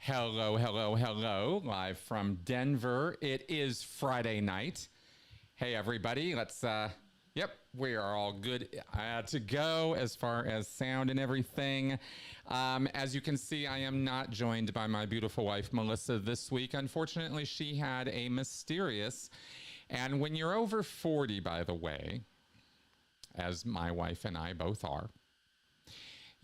Hello, hello, hello, live from Denver. It is Friday night. Hey, everybody, yep, we are all good to go as far as sound and everything. As you can see, I am not joined by my beautiful wife, Melissa, this week. Unfortunately, she had a mysterious, and when you're over 40, by the way, as my wife and I both are,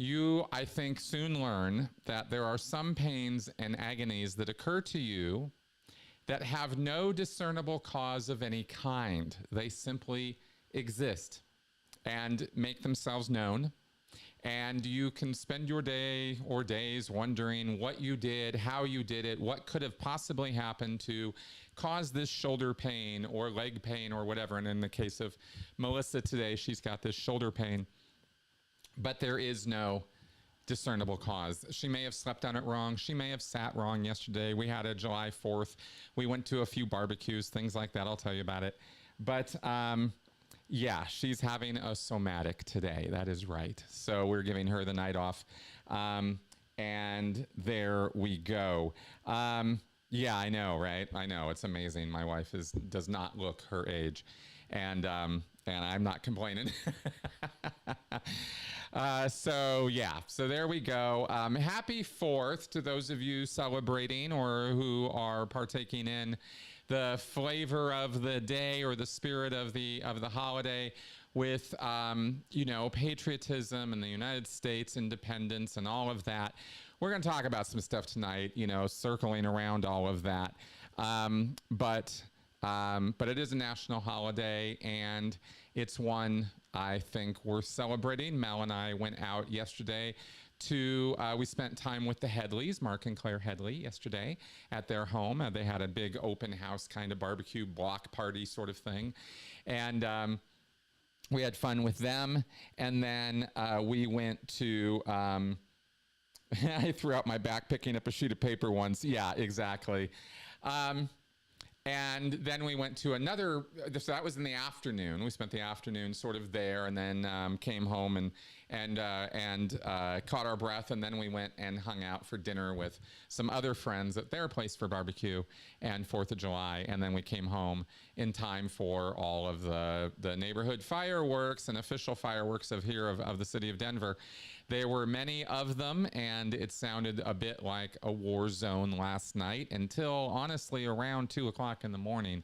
you, I think, soon learn that there are some pains and agonies that occur to you that have no discernible cause of any kind. They simply exist and make themselves known. And you can spend your day or days wondering what you did, how you did it, what could have possibly happened to cause this shoulder pain or leg pain or whatever. And in the case of Melissa today, she's got this shoulder pain. But there is no discernible cause. She may have slept on it wrong. She may have sat wrong yesterday. We had a July 4th. We went to a few barbecues, things like that. I'll tell you about it. But yeah, she's having a somatic today. That is right. So we're giving her the night off. And there we go. Yeah, I know, right? I know. It's amazing. My wife does not look her age. And I'm not complaining. So there we go. Happy 4th to those of you celebrating or who are partaking in the flavor of the day or the spirit of the holiday with, patriotism and the United States independence and all of that. We're going to talk about some stuff tonight, circling around all of that. But it is a national holiday, and it's one I think worth celebrating. Mel and I went out yesterday we spent time with the Headleys, Mark and Claire Headley, yesterday at their home. They had a big open house kind of barbecue block party sort of thing. And we had fun with them. And then we went to... I threw out my back picking up a sheet of paper once. Yeah, exactly. And then we went to so that was in the afternoon. We spent the afternoon sort of there, and then came home and caught our breath. And then we went and hung out for dinner with some other friends at their place for barbecue and 4th of July. And then we came home in time for all of the neighborhood fireworks and official fireworks of the city of Denver. There were many of them, and it sounded a bit like a war zone last night until, honestly, around 2 o'clock in the morning.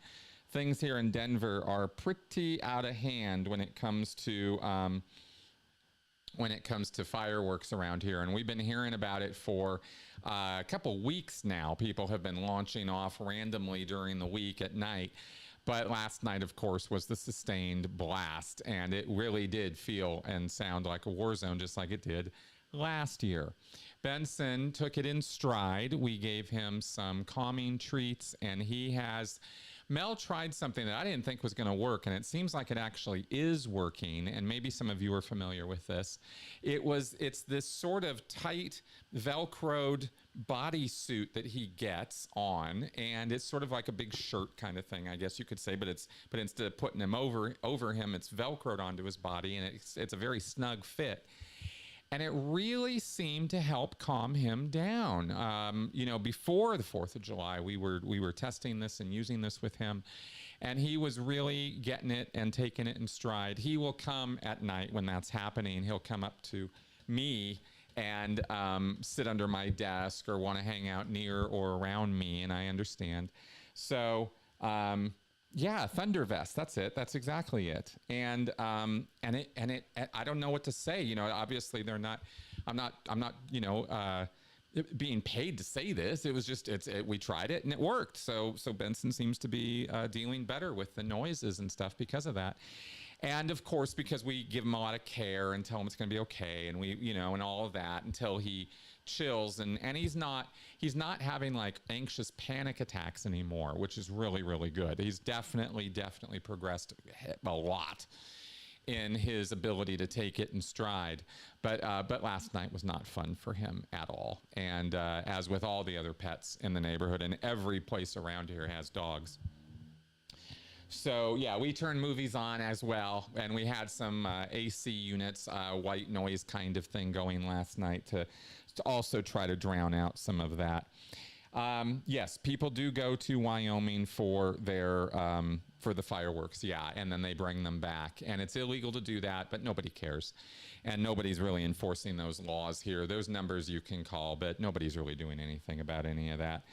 Things here in Denver are pretty out of hand when it comes to fireworks around here, and we've been hearing about it for a couple weeks now. People have been launching off randomly during the week at night. But last night, of course, was the sustained blast, and it really did feel and sound like a war zone, just like it did last year. Benson took it in stride. We gave him some calming treats, and Mel tried something that I didn't think was going to work, and it seems like it actually is working, and maybe some of you are familiar with this. It's this sort of tight, Velcroed bodysuit that he gets on, and it's sort of like a big shirt kind of thing, I guess you could say, but instead of putting him over him, it's Velcroed onto his body, and it's a very snug fit. And it really seemed to help calm him down. Before the 4th of July, we were testing this and using this with him, and he was really getting it and taking it in stride. He will come at night when that's happening. He'll come up to me and sit under my desk or want to hang out near or around me, and I understand. So... yeah, Thunder Vest. That's it. That's exactly it. And I don't know what to say. Obviously they're not. I'm not. Being paid to say this. It was just. We tried it and it worked. So Benson seems to be dealing better with the noises and stuff because of that. And of course, because we give him a lot of care and tell him it's going to be okay, and and all of that until he chills, and he's not having like anxious panic attacks anymore, which is really, really good. He's definitely progressed a lot in his ability to take it in stride. But last night was not fun for him at all. And as with all the other pets in the neighborhood, and every place around here has dogs. So yeah, we turned movies on as well, and we had some AC units, white noise kind of thing going last night to also try to drown out some of that. Yes, people do go to Wyoming for their for the fireworks, yeah, and then they bring them back, and it's illegal to do that, but nobody cares, and nobody's really enforcing those laws here. Those numbers you can call, but nobody's really doing anything about any of that.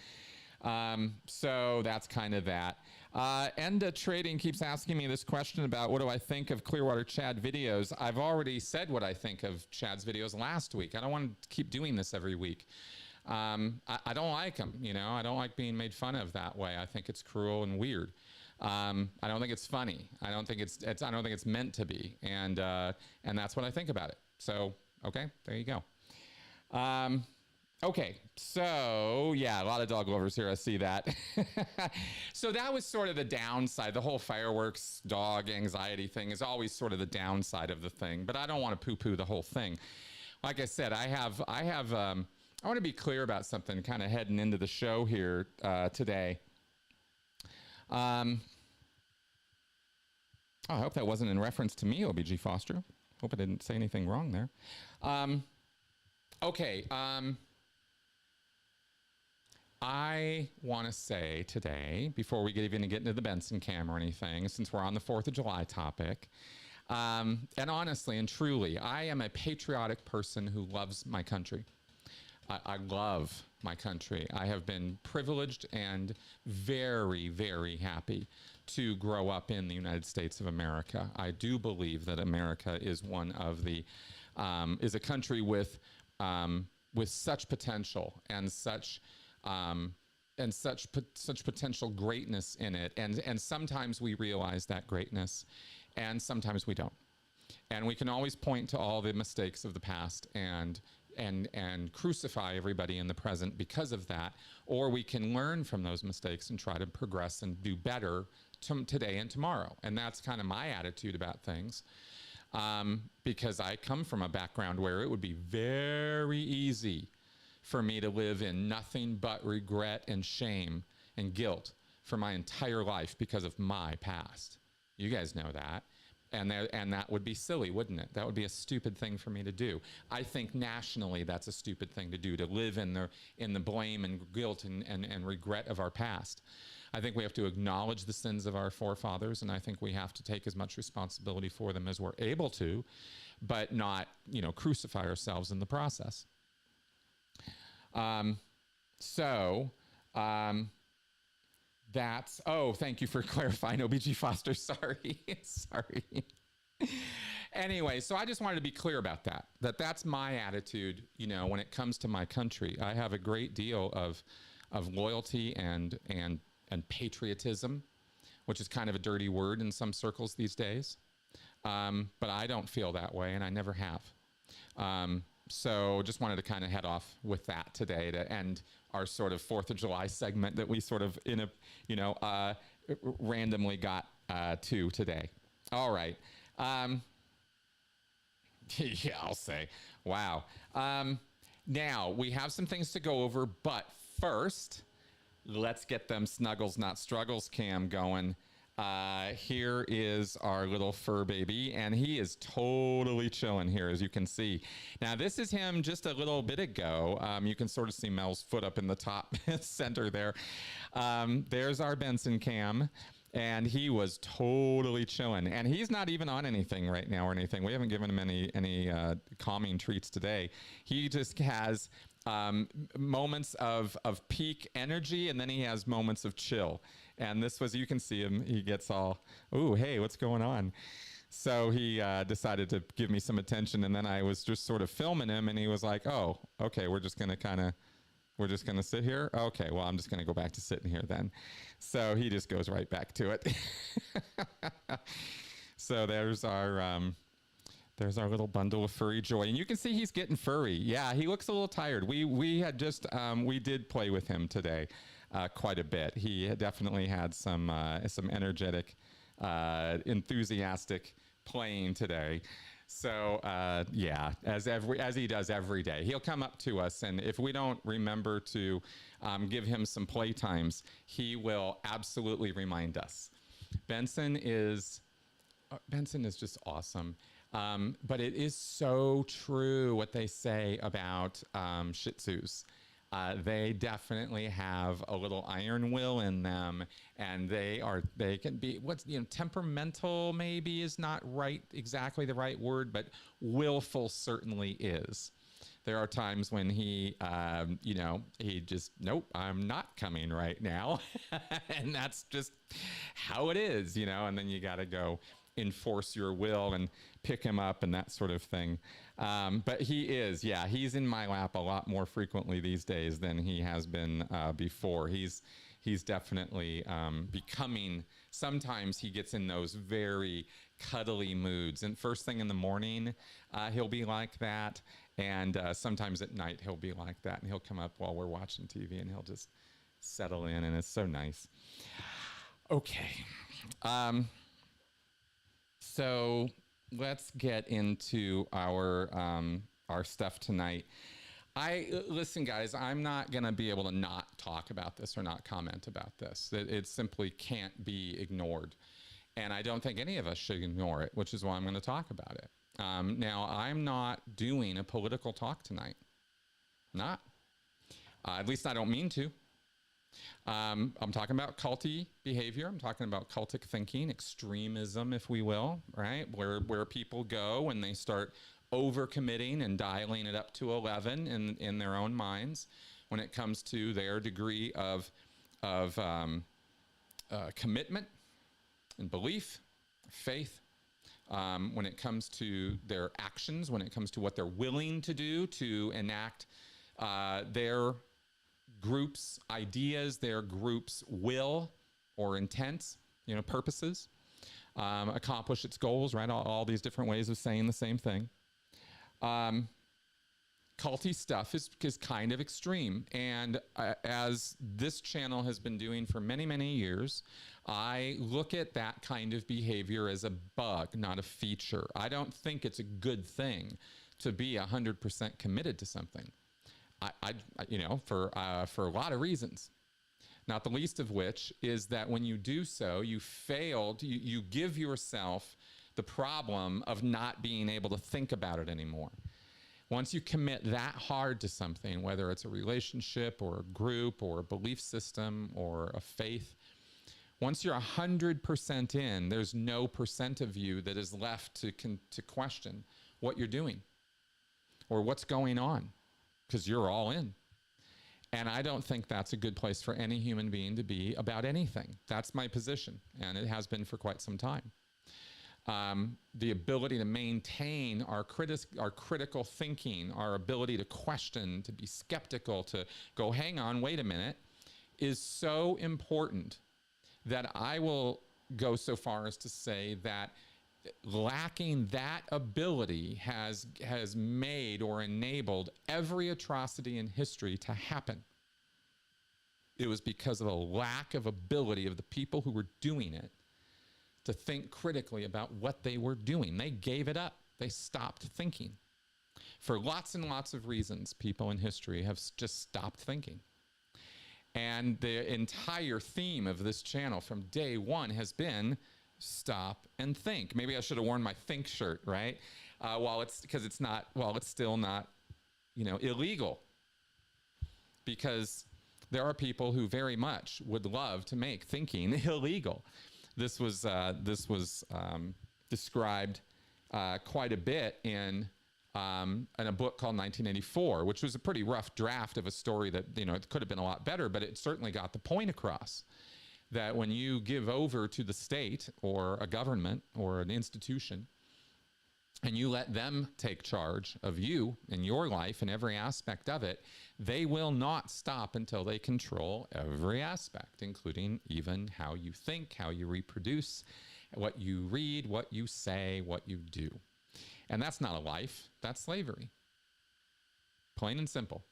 So that's kind of that. Enda Trading keeps asking me this question about what do I think of Clearwater Chad videos. I've already said what I think of Chad's videos last week. I don't want to keep doing this every week. I don't like them, you know. I don't like being made fun of that way. I think it's cruel and weird. I don't think it's funny. I don't think I don't think it's meant to be, and that's what I think about it. So okay, there you go. Okay, so yeah, a lot of dog lovers here. I see that. So that was sort of the downside. The whole fireworks dog anxiety thing is always sort of the downside of the thing. But I don't want to poo-poo the whole thing. Like I said, I want to be clear about something kind of heading into the show here today. I hope that wasn't in reference to me, OBG Foster. Hope I didn't say anything wrong there. Okay. I want to say today, before we even get into the Benson cam or anything, since we're on the 4th of July topic, and honestly and truly, I am a patriotic person who loves my country. I love my country. I have been privileged and very, very happy to grow up in the United States of America. I do believe that America is one of the, is a country with such potential and such potential greatness in it, and sometimes we realize that greatness, and sometimes we don't. And we can always point to all the mistakes of the past and crucify everybody in the present because of that, or we can learn from those mistakes and try to progress and do better today and tomorrow. And that's kind of my attitude about things, because I come from a background where it would be very easy for me to live in nothing but regret and shame and guilt for my entire life because of my past. You guys know that. And that would be silly, wouldn't it? That would be a stupid thing for me to do. I think nationally that's a stupid thing to do, to live in the blame and guilt and regret of our past. I think we have to acknowledge the sins of our forefathers, and I think we have to take as much responsibility for them as we're able to, but not, you know, crucify ourselves in the process. That's, oh, thank you for clarifying, OBG Foster. Sorry. Sorry. Anyway, so I just wanted to be clear about that's my attitude, you know, when it comes to my country. I have a great deal of loyalty and patriotism, which is kind of a dirty word in some circles these days. But I don't feel that way, and I never have. So just wanted to kind of head off with that today to end our sort of 4th of July segment that we sort of randomly got to today. All right. Yeah, I'll say. Wow. Now, we have some things to go over, but first, let's get them Snuggles Not Struggles cam going. Here is our little fur baby, and he is totally chilling here, as you can see. Now, this is him just a little bit ago. You can sort of see Mel's foot up in the top center there. There's our Benson cam, and he was totally chilling. And he's not even on anything right now or anything. We haven't given him any calming treats today. He just has moments of peak energy, and then he has moments of chill. And this was, you can see him, he gets all, ooh, hey, what's going on? So he decided to give me some attention, and then I was just sort of filming him, and he was like, oh, okay, we're just going to sit here? Okay, well, I'm just going to go back to sitting here then. So he just goes right back to it. So there's our little bundle of furry joy. And you can see he's getting furry. Yeah, he looks a little tired. We had just, we did play with him today. Quite a bit. He definitely had some energetic, enthusiastic playing today. So yeah, as he does every day, he'll come up to us, and if we don't remember to give him some playtimes, he will absolutely remind us. Benson is Benson is just awesome. But it is so true what they say about Shih Tzus. They definitely have a little iron will in them, and they can be temperamental maybe is not exactly the right word, but willful certainly is. There are times when he just, nope, I'm not coming right now. And that's just how it is, and then you got to go enforce your will and pick him up and that sort of thing. But he's in my lap a lot more frequently these days than he has been before. He's definitely becoming, sometimes he gets in those very cuddly moods. And first thing in the morning, he'll be like that. And sometimes at night, he'll be like that. And he'll come up while we're watching TV and he'll just settle in. And it's so nice. Okay. So let's get into our stuff tonight. Listen, guys, I'm not going to be able to not talk about this or not comment about this. It simply can't be ignored. And I don't think any of us should ignore it, which is why I'm going to talk about it. Now, I'm not doing a political talk tonight. Not. At least I don't mean to. I'm talking about culty behavior. I'm talking about cultic thinking, extremism, if we will, right? Where people go and they start overcommitting and dialing it up to 11 in their own minds when it comes to their degree of commitment and belief, faith. When it comes to their actions, when it comes to what they're willing to do to enact their group's ideas, their group's will or intents, purposes, accomplish its goals, right? All these different ways of saying the same thing. Culty stuff is kind of extreme. And as this channel has been doing for many, many years, I look at that kind of behavior as a bug, not a feature. I don't think it's a good thing to be 100% committed to something. For a lot of reasons, not the least of which is that when you do so, you give yourself the problem of not being able to think about it anymore. Once you commit that hard to something, whether it's a relationship or a group or a belief system or a faith, once you're 100% in, there's no percent of you that is left to question what you're doing or what's going on, because you're all in. And I don't think that's a good place for any human being to be about anything. That's my position, and it has been for quite some time. The ability to maintain our critical thinking, our ability to question, to be skeptical, to go, hang on, wait a minute, is so important that I will go so far as to say that lacking that ability has made or enabled every atrocity in history to happen. It was because of a lack of ability of the people who were doing it to think critically about what they were doing. They gave it up. They stopped thinking. For lots and lots of reasons, people in history have just stopped thinking. And the entire theme of this channel from day one has been stop and think. Maybe I should have worn my think shirt, right? It's still not, illegal. Because there are people who very much would love to make thinking illegal. This was described quite a bit in a book called 1984, which was a pretty rough draft of a story that, it could have been a lot better, but it certainly got the point across that when you give over to the state or a government or an institution and you let them take charge of you and your life and every aspect of it, they will not stop until they control every aspect, including even how you think, how you reproduce, what you read, what you say, what you do. And that's not a life, that's slavery. Plain and simple.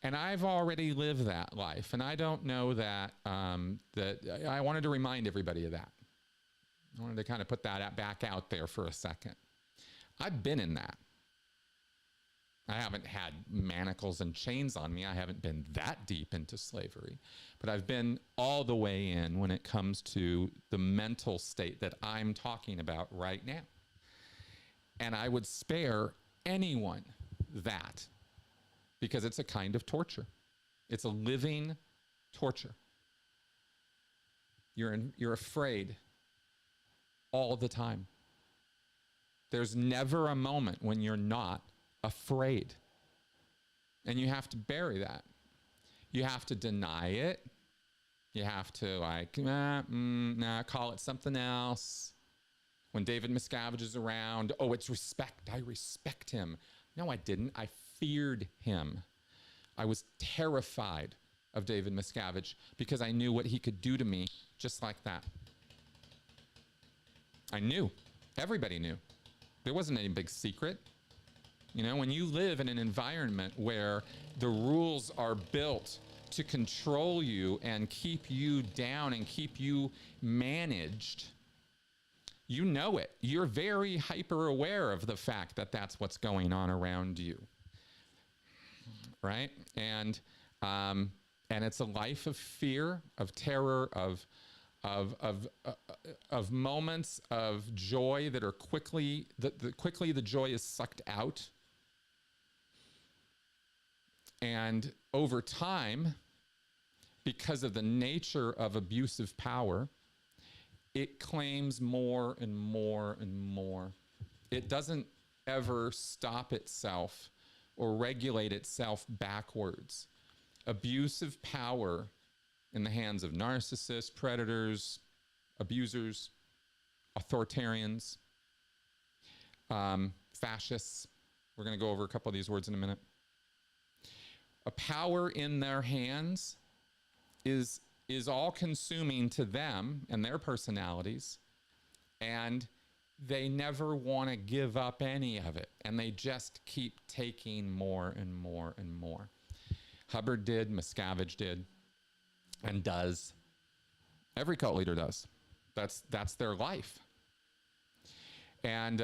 And I've already lived that life, and I don't know that, I wanted to remind everybody of that. I wanted to kind of put that back out there for a second. I've been in that. I haven't had manacles and chains on me. I haven't been that deep into slavery, but I've been all the way in when it comes to the mental state that I'm talking about right now. And I would spare anyone that, because it's a kind of torture. It's a living torture. You're afraid all the time. There's never a moment when you're not afraid. And you have to bury that. You have to deny it. You have to call it something else. When David Miscavige is around, oh, it's respect. I respect him. No, I didn't. I feared him. I was terrified of David Miscavige because I knew what he could do to me just like that. I knew. Everybody knew. There wasn't any big secret. You know, when you live in an environment where the rules are built to control you and keep you down and keep you managed, you know it. You're very hyper aware of the fact that that's what's going on around you, right? And it's a life of fear, of terror, of moments of joy that are quickly the joy is sucked out. And over time, because of the nature of abusive power, it claims more and more and more. It doesn't ever stop itself or regulate itself backwards. Abusive power in the hands of narcissists, predators, abusers, authoritarians, fascists. We're going to go over a couple of these words in a minute. A power in their hands is all-consuming to them and their personalities, and they never want to give up any of it, and they just keep taking more and more and more. Hubbard did, Miscavige did, and does. Every cult leader does. That's their life. And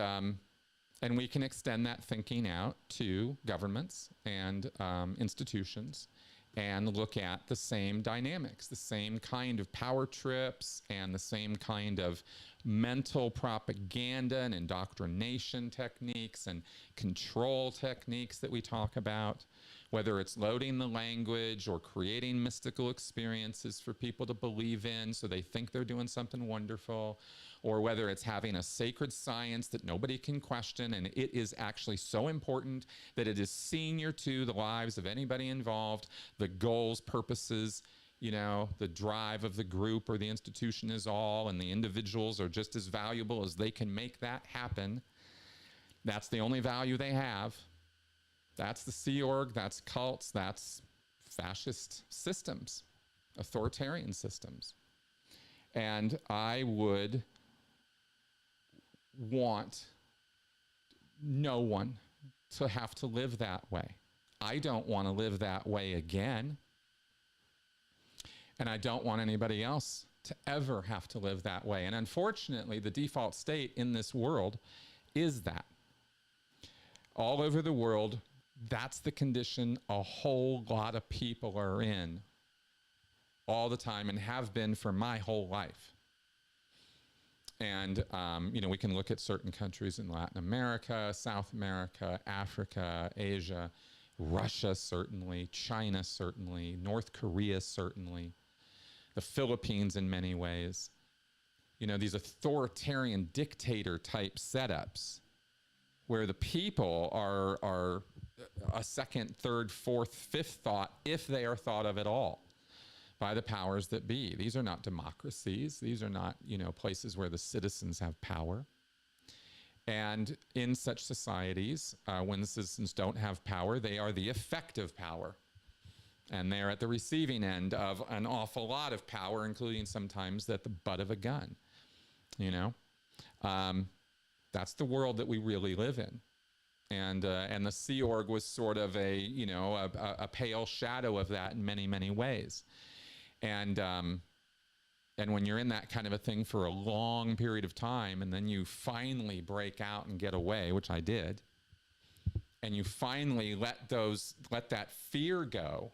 we can extend that thinking out to governments and institutions and look at the same dynamics, the same kind of power trips and the same kind of mental propaganda and indoctrination techniques and control techniques that we talk about, whether it's loading the language or creating mystical experiences for people to believe in so they think they're doing something wonderful, or whether it's having a sacred science that nobody can question, and it is actually so important that it is senior to the lives of anybody involved, the goals, purposes, you know, the drive of the group or the institution is all, and the individuals are just as valuable as they can make that happen. That's the only value they have. That's the Sea Org, that's cults, that's fascist systems, authoritarian systems. And I would want no one to have to live that way. I don't want to live that way again. And I don't want anybody else to ever have to live that way. And unfortunately, the default state in this world is that. All over the world, that's the condition a whole lot of people are in all the time and have been for my whole life. And, you know, we can look at certain countries in Latin America, South America, Africa, Asia, Russia certainly, China certainly, North Korea certainly, the Philippines in many ways. You know, these authoritarian dictator type setups where the people are a second, third, fourth, fifth thought, if they are thought of at all, by the powers that be. These are not democracies. These are not, you know, places where the citizens have power. And in such societies, when the citizens don't have power, they are the effective power. And they're at the receiving end of an awful lot of power, including sometimes at the butt of a gun, you know? That's the world that we really live in. And the Sea Org was sort of a, you know, a pale shadow of that in many, many ways. And when you're in that kind of a thing for a long period of time, and then you finally break out and get away, which I did, and you finally let that fear go,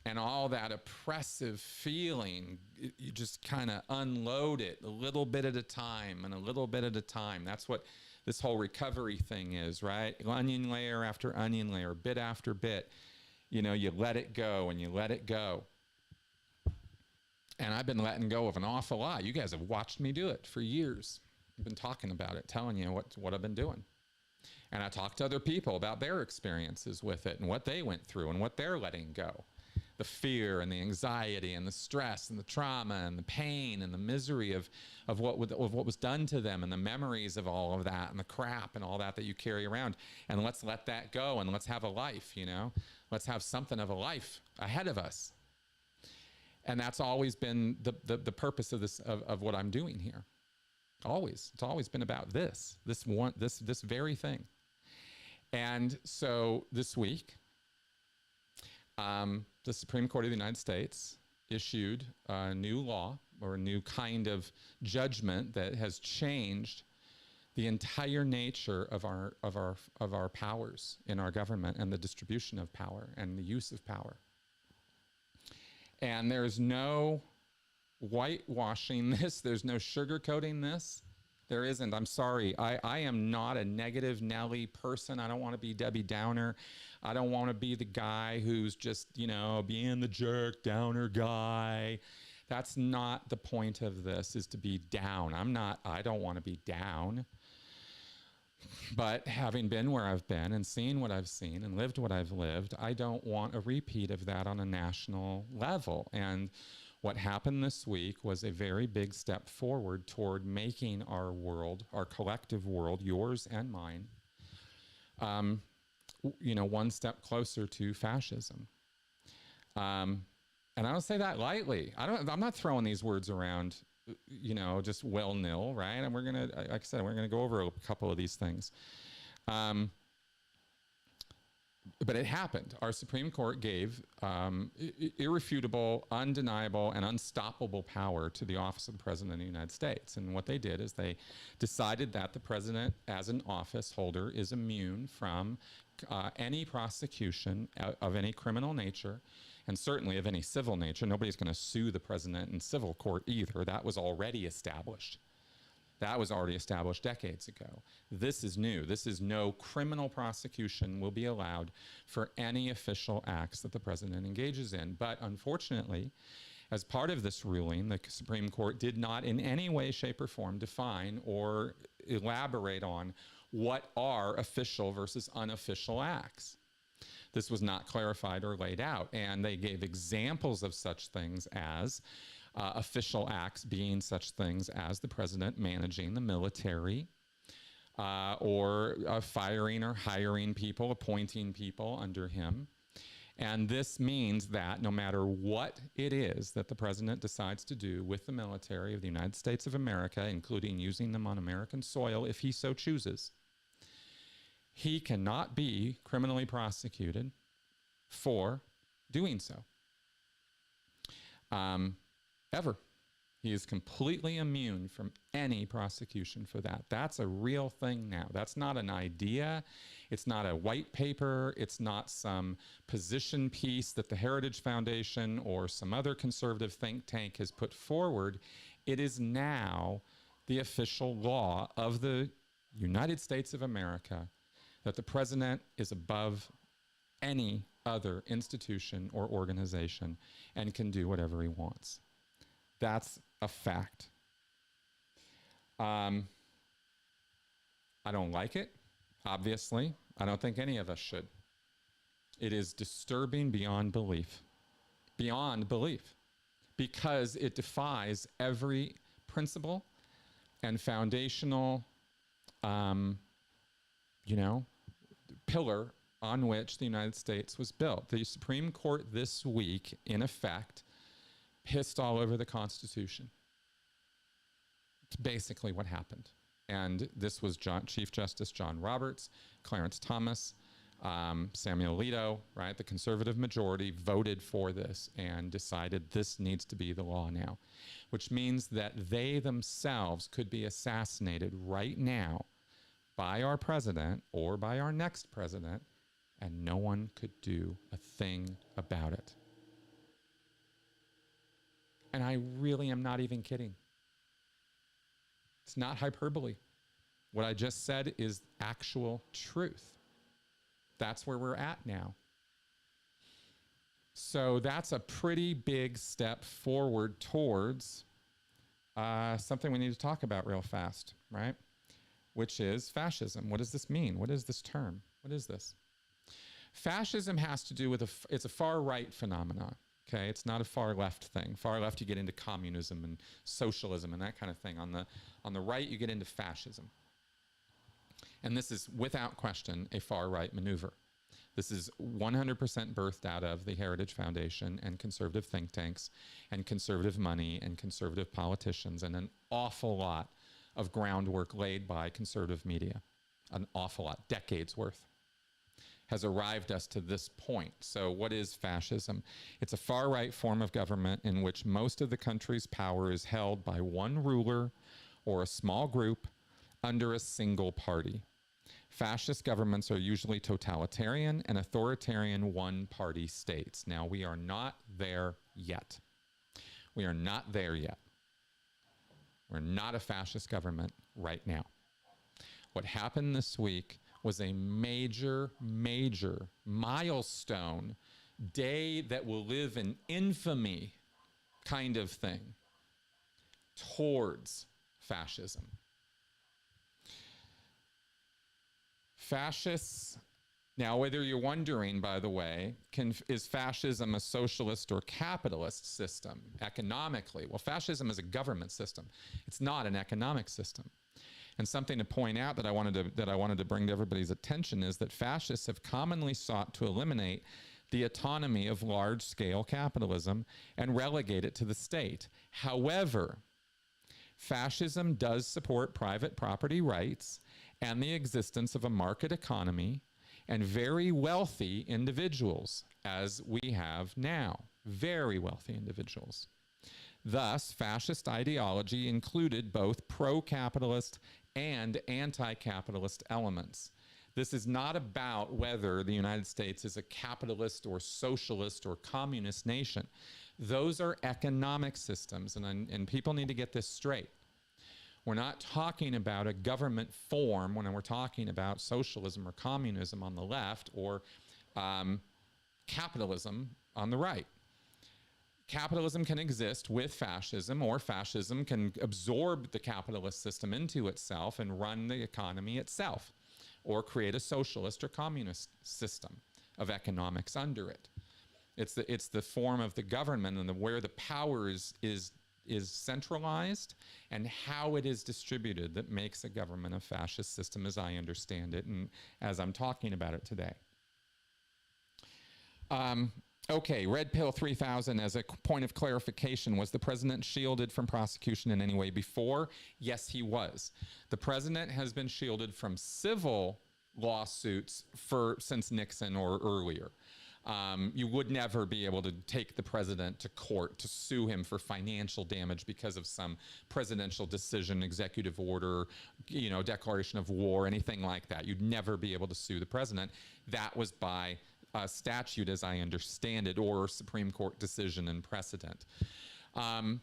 and all that oppressive feeling, you just kind of unload it a little bit at a time and a little bit at a time. That's what this whole recovery thing is, right? Onion layer after onion layer, bit after bit. You know, you let it go and you let it go. And I've been letting go of an awful lot. You guys have watched me do it for years. I've been talking about it, telling you what I've been doing. And I talk to other people about their experiences with it and what they went through and what they're letting go. The fear and the anxiety and the stress and the trauma and the pain and the misery of what was done to them, and the memories of all of that and the crap and all that you carry around. And let's let that go, and let's have a life, you know? Let's have something of a life ahead of us. And that's always been the purpose of this, of what I'm doing here. Always. It's always been about this very thing. And so this week, the Supreme Court of the United States issued a new law, or a new kind of judgment, that has changed the entire nature of our powers in our government, and the distribution of power and the use of power. And there's no whitewashing this. There's no sugarcoating this. There isn't. I'm sorry. I am not a negative Nelly person. I don't want to be Debbie Downer. I don't want to be the guy who's just, you know, being the jerk downer guy. That's not the point of this, is to be down. I don't want to be down. But having been where I've been and seen what I've seen and lived what I've lived, I don't want a repeat of that on a national level. And what happened this week was a very big step forward toward making our world, our collective world, yours and mine, you know, one step closer to fascism. And I don't say that lightly. I'm not throwing these words around, you know, just willy-nilly, right? And we're going to, like I said, we're going to go over a couple of these things. But it happened. Our Supreme Court gave irrefutable, undeniable, and unstoppable power to the office of the President of the United States. And what they did is they decided that the President, as an office holder, is immune from any prosecution of any criminal nature, and certainly of any civil nature. Nobody's going to sue the President in civil court either. That was already established. That was already established decades ago. This is new. This is no criminal prosecution will be allowed for any official acts that the President engages in. But unfortunately, as part of this ruling, the Supreme Court did not in any way, shape, or form define or elaborate on what are official versus unofficial acts. This was not clarified or laid out. And they gave examples of such things as official acts being such things as the President managing the military, or firing or hiring people, appointing people under him. And this means that no matter what it is that the President decides to do with the military of the United States of America, including using them on American soil if he so chooses, he cannot be criminally prosecuted for doing so. Ever. He is completely immune from any prosecution for that. That's a real thing now. That's not an idea. It's not a white paper. It's not some position piece that the Heritage Foundation or some other conservative think tank has put forward. It is now the official law of the United States of America that the President is above any other institution or organization and can do whatever he wants. That's a fact. I don't like it, obviously. I don't think any of us should. It is disturbing beyond belief. Beyond belief. Because it defies every principle and foundational, pillar on which the United States was built. The Supreme Court this week, in effect, pissed all over the Constitution. It's basically what happened. And this was Chief Justice John Roberts, Clarence Thomas, Samuel Alito, right? The conservative majority voted for this and decided this needs to be the law now, which means that they themselves could be assassinated right now by our president or by our next president, and no one could do a thing about it. And I really am not even kidding. It's not hyperbole. What I just said is actual truth. That's where we're at now. So that's a pretty big step forward towards something we need to talk about real fast, right? Which is fascism. What does this mean? What is this term? What is this? Fascism has to do with, it's a far right phenomenon, okay? It's not a far left thing. Far left, you get into communism and socialism and that kind of thing. On the right, you get into fascism. And this is, without question, a far right maneuver. This is 100% birthed out of the Heritage Foundation and conservative think tanks and conservative money and conservative politicians and an awful lot of groundwork laid by conservative media. An awful lot, decades worth, has arrived us to this point. So what is fascism? It's a far-right form of government in which most of the country's power is held by one ruler or a small group under a single party. Fascist governments are usually totalitarian and authoritarian one-party states. Now, we are not there yet. We are not there yet. We're not a fascist government right now. What happened this week was a major, major milestone, day that will live in infamy kind of thing towards fascism. Fascists, now whether you're wondering, by the way, is fascism a socialist or capitalist system economically? Well, fascism is a government system. It's not an economic system. And something to point out that I wanted to bring to everybody's attention is that fascists have commonly sought to eliminate the autonomy of large-scale capitalism and relegate it to the state. However, fascism does support private property rights and the existence of a market economy and very wealthy individuals, as we have now, very wealthy individuals. Thus, fascist ideology included both pro-capitalist and anti-capitalist elements. This is not about whether the United States is a capitalist or socialist or communist nation. Those are economic systems, and people need to get this straight. We're not talking about a government form when we're talking about socialism or communism on the left or capitalism on the right. Capitalism can exist with fascism, or fascism can absorb the capitalist system into itself and run the economy itself, or create a socialist or communist system of economics under it. It's the form of the government and where the power is centralized and how it is distributed that makes a government a fascist system as I understand it and as I'm talking about it today. Okay, Red Pill 3000, as a point of clarification, was the president shielded from prosecution in any way before? Yes, he was. The president has been shielded from civil lawsuits since Nixon or earlier. You would never be able to take the president to court to sue him for financial damage because of some presidential decision, executive order, declaration of war, anything like that. You'd never be able to sue the president. That was by statute, as I understand it, or Supreme Court decision and precedent. And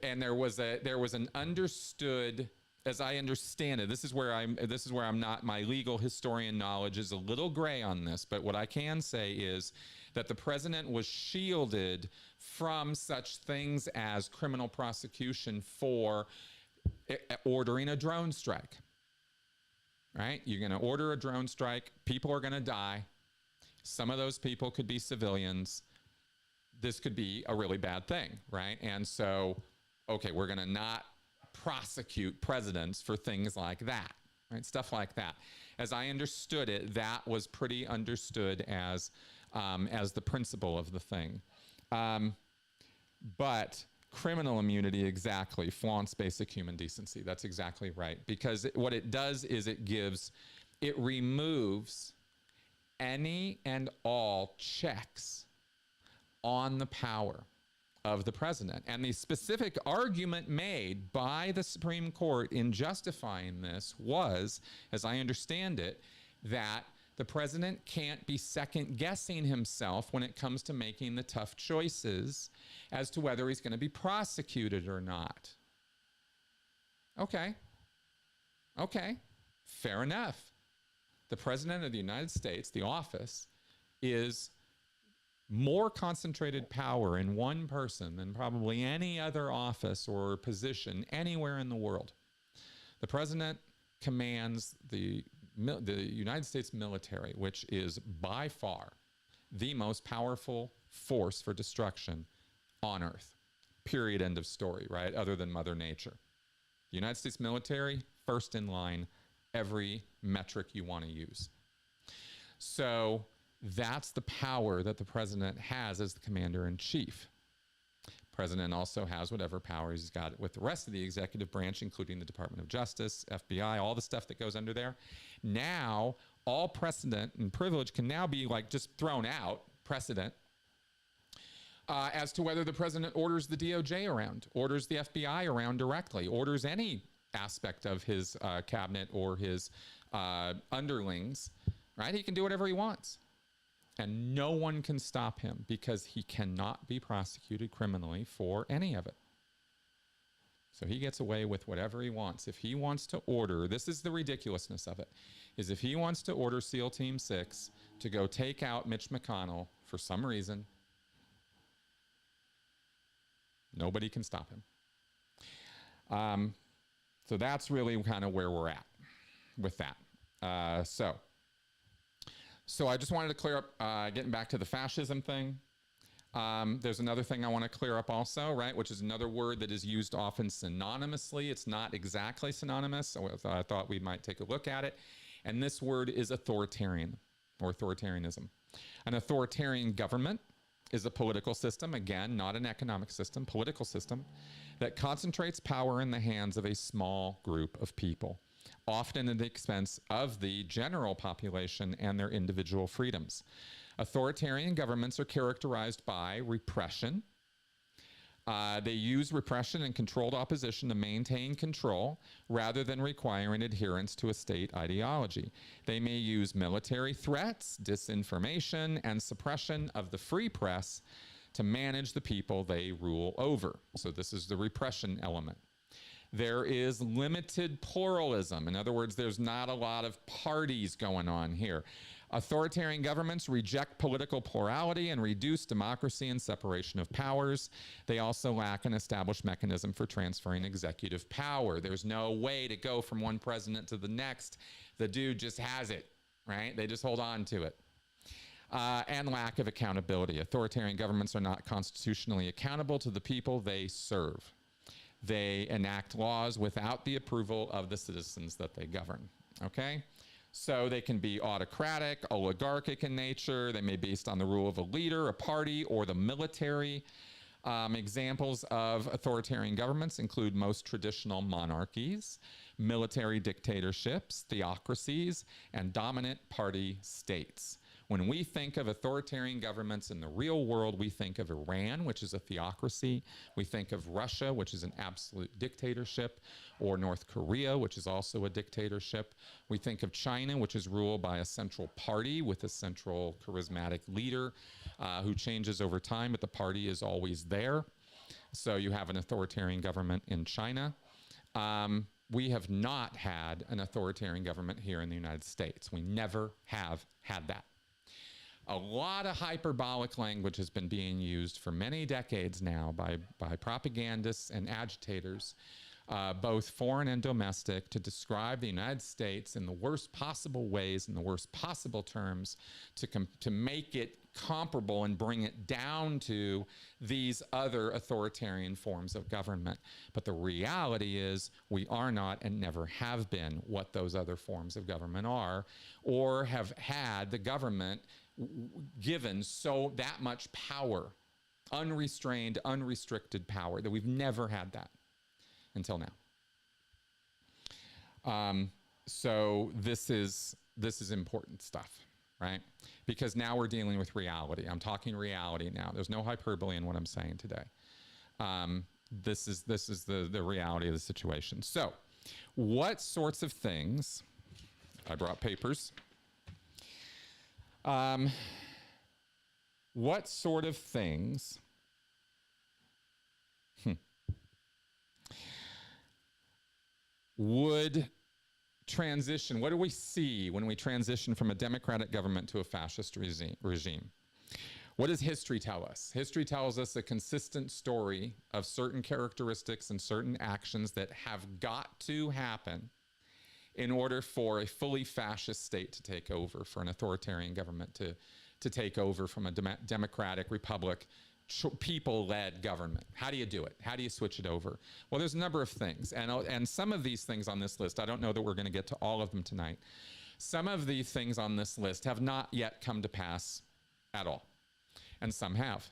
there was an understood, as I understand it, this is where I'm not, my legal historian knowledge is a little gray on this, but what I can say is that the president was shielded from such things as criminal prosecution for ordering a drone strike. Right? You're going to order a drone strike. People are going to die. Some of those people could be civilians. This could be a really bad thing, right? And so, okay, we're going to not prosecute presidents for things like that, right? Stuff like that. As I understood it, that was pretty understood as the principle of the thing. But criminal immunity exactly flaunts basic human decency. That's exactly right. Because what it does is it removes any and all checks on the power of the president. And the specific argument made by the Supreme Court in justifying this was, as I understand it, that the president can't be second guessing himself when it comes to making the tough choices as to whether he's going to be prosecuted or not. Okay. Okay. Fair enough. The president of the United States, the office, is more concentrated power in one person than probably any other office or position anywhere in the world. The president commands the United States military, which is by far the most powerful force for destruction on Earth. Period, end of story, right? Other than Mother Nature. The United States military, first in line, every metric you want to use. So that's the power that the president has as the commander-in-chief. President also has whatever powers he's got with the rest of the executive branch, including the Department of Justice, FBI, all the stuff that goes under there. Now, all precedent and privilege can now be like just thrown out, precedent, as to whether the president orders the DOJ around, orders the FBI around directly, orders any aspect of his cabinet or his underlings, right? He can do whatever he wants. And no one can stop him because he cannot be prosecuted criminally for any of it. So he gets away with whatever he wants. If he wants to order, this is the ridiculousness of it, is if he wants to order SEAL Team 6 to go take out Mitch McConnell for some reason, nobody can stop him. So that's really kind of where we're at with that. So I just wanted to clear up, getting back to the fascism thing. There's another thing I want to clear up also, right, which is another word that is used often synonymously. It's not exactly synonymous, so I thought we might take a look at it. And this word is authoritarian or authoritarianism. An authoritarian government is a political system, again, not an economic system, political system, that concentrates power in the hands of a small group of people, often at the expense of the general population and their individual freedoms. Authoritarian governments are characterized by repression. They use repression and controlled opposition to maintain control rather than requiring adherence to a state ideology. They may use military threats, disinformation, and suppression of the free press to manage the people they rule over. So this is the repression element. There is limited pluralism. In other words, there's not a lot of parties going on here. Authoritarian governments reject political plurality and reduce democracy and separation of powers. They also lack an established mechanism for transferring executive power. There's no way to go from one president to the next. The dude just has it, right? They just hold on to it. And lack of accountability. Authoritarian governments are not constitutionally accountable to the people they serve. They enact laws without the approval of the citizens that they govern, okay? So they can be autocratic, oligarchic in nature. They may be based on the rule of a leader, a party, or the military. Examples of authoritarian governments include most traditional monarchies, military dictatorships, theocracies, and dominant party states. When we think of authoritarian governments in the real world, we think of Iran, which is a theocracy. We think of Russia, which is an absolute dictatorship, or North Korea, which is also a dictatorship. We think of China, which is ruled by a central party with a central charismatic leader who changes over time, but the party is always there. So you have an authoritarian government in China. We have not had an authoritarian government here in the United States. We never have had that. A lot of hyperbolic language has been being used for many decades now by propagandists and agitators, both foreign and domestic, to describe the United States in the worst possible ways, in the worst possible terms, to make it comparable and bring it down to these other authoritarian forms of government. But the reality is we are not and never have been what those other forms of government are, or have had the government given that much power, unrestrained, unrestricted power, that we've never had that until now. So this is important stuff. right? Because now we're dealing with reality. I'm talking reality now. There's no hyperbole in what I'm saying today. This is the reality of the situation. So, what sorts of things? I brought papers. What sort of things would transition? What do we see when we transition from a democratic government to a fascist regime? What does history tell us? History tells us a consistent story of certain characteristics and certain actions that have got to happen in order for a fully fascist state to take over, for an authoritarian government to take over from a democratic republic, people-led government. How do you do it? How do you switch it over? Well, there's a number of things, and some of these things on this list, I don't know that we're going to get to all of them tonight. Some of these things on this list have not yet come to pass at all, and some have.